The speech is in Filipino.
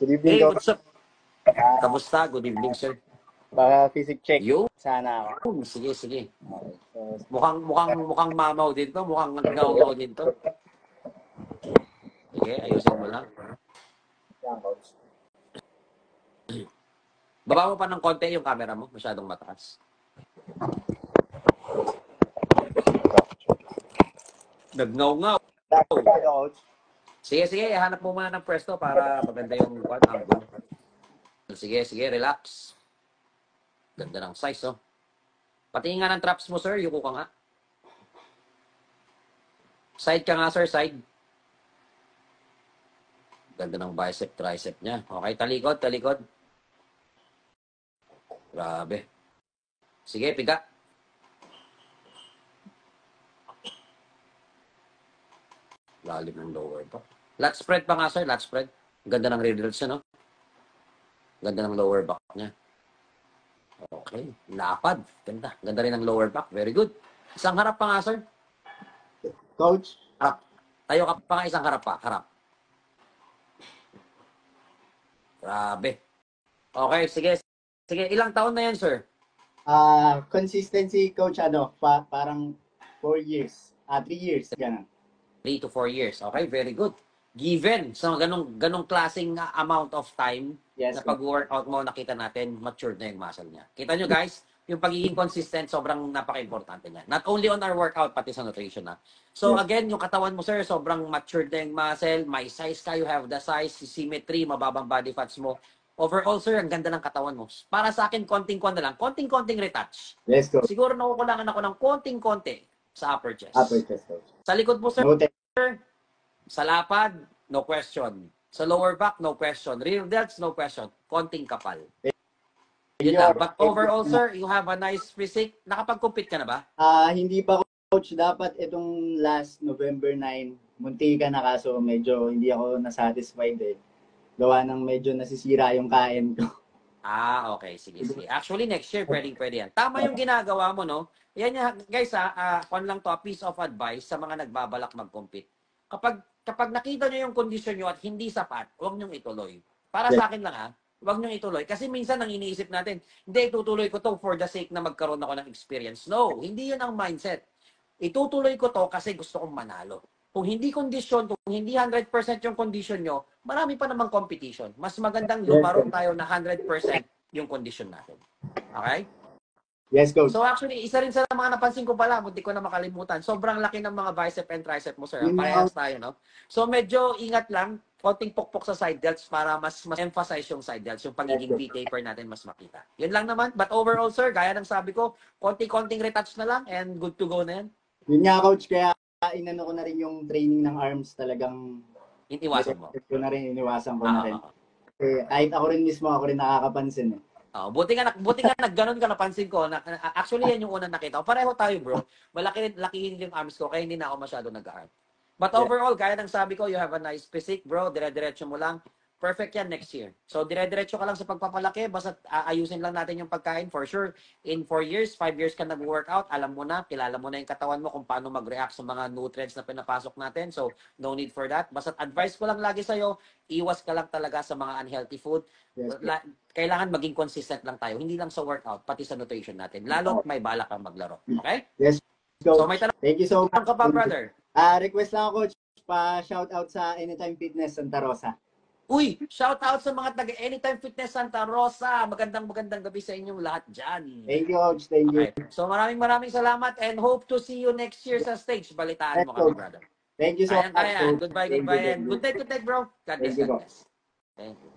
Good evening, Hey, Coach. what's up? Kamusta? Good evening, sir. Baka physic check. Yo, Sana ako. sige, sige. Okay. So, Mukhang mamaw din to. Mukhang naggaw din to. Sige, ayusin mo lang. yan, Coach. Baba mo pa ng konti yung camera mo. Masyadong mataas. Nagngaw-ngaw. Coach. Sige, sige. Hanap mo muna ng pwesto para maganda yung angle. Sige, sige. Relax. Ganda ng size, oh. Patingin nga ng traps mo, sir. Yuko ka nga. Side ka nga, sir. Side. Ganda ng bicep, tricep niya. Okay, talikod, talikod. Grabe. Sige, piga. Lalim ng lower back. Lat spread pa nga, sir. Lat spread. Ganda ng rear delts, no? Ganda ng lower back niya. Okay. Lapad. Ganda. Ganda rin ng lower back. Very good. Isang harap pa nga, sir. Coach. Harap. Tayo ka pa nga, isang harap pa. Harap. Grabe. Okay, sige. Sige, ilang taon na yan, sir? Consistency, Coach, parang 4 years. 3 years, ganun. 3 to 4 years. Okay, very good. Given sa ganong klaseng amount of time Yes, na pag-workout mo, nakita natin, matured na yung muscle niya. Kita nyo guys, yung pagiging consistent, sobrang napaka-importante niya. Not only on our workout, pati sa nutrition. So Yes. again, yung katawan mo sir, sobrang matured na yung muscle, may size ka, you have the size, symmetry, mababang body fats mo. Overall sir, ang ganda ng katawan mo. Para sa akin, konting-konti lang, konting-konting retouch. Yes, Coach. Siguro nakukulangan ako ng konting-konti sa upper chest. Upper chest, Coach. Sa likod mo sir, Noted. sa lapad, no question. Sa lower back, no question. Rear delts, no question. Konting kapal. Yun lang. But overall, sir, you have a nice physique. Nakapag-compete ka na ba? Hindi pa, Coach. Dapat itong last November 9, munti ka na kaso medyo hindi ako nasatisfied eh. Gawa ng medyo nasisira yung kain ko. Okay. Sige, sige. Actually, next year, pwede yan. Tama yung ginagawa mo, no? Yan yan, guys, kung lang to, a piece of advice sa mga nagbabalak mag-compete. Kapag nakita nyo yung kondisyon nyo at hindi sapat, huwag nyong ituloy. Para sa akin lang, huwag nyong ituloy. Kasi minsan ang iniisip natin, hindi, itutuloy ko to for the sake na magkaroon ako ng experience. No, hindi yun ang mindset. Itutuloy ko to kasi gusto kong manalo. Kung hindi kondisyon, kung hindi 100% yung kondisyon nyo, marami pa namang competition. Mas magandang lumaro tayo na 100% yung kondisyon natin. Okay? Yes, Coach. So actually, isa rin sa mga napansin ko pala, hindi ko na makalimutan, sobrang laki ng mga bicep and tricep mo, sir. Parehas tayo, no? So medyo ingat lang, konting pokpok sa side delts para mas emphasize yung side delts, yung pagiging V-taper natin mas makita. Yun lang naman. But overall, sir, gaya ng sabi ko, konting retouch na lang and good to go na yan. Yun nga, Coach, kaya inano ko na rin yung training ng arms talagang Iniwasan mo. Iniwasan ko na rin. Kasi kahit ako rin mismo, ako rin nakakapansin eh. Buti nga nagganon ka, napansin ko. Actually, yan yung unang nakita ko. Pareho tayo, bro. Lakihin yung arms ko, kaya hindi na ako masyado nag-arm. But overall, gaya ng sabi ko, you have a nice physique, bro. Dire-diretso mo lang. Perfect yan next year. So, dire-diretso ka lang sa pagpapalaki. Basta ayusin lang natin yung pagkain. For sure, in 4 years, 5 years ka nag-workout, alam mo na, kilala mo na yung katawan mo kung paano mag-react sa mga nutrients na pinapasok natin. So, no need for that. Basta advice ko lang lagi sa'yo, iwas ka lang talaga sa mga unhealthy food. Yes, Kailangan maging consistent lang tayo. Hindi lang sa workout, pati sa nutrition natin. Lalo't may balak kang maglaro. Okay? Yes, Coach. So, may tanong Thank you so much. ka pa, brother. Request lang ako, Coach, pa-shout out sa Anytime Fitness Santa Rosa. Uy, shout out sa mga taga Anytime Fitness Santa Rosa. Magandang gabi sa inyong lahat dyan. Thank you, Coach. Thank you. Okay. So maraming salamat and hope to see you next year sa stage. Balitaan mo kami, brother. Thank you so much. Goodbye. And good night, bro. God bless. Thank you, God bless. Thank you.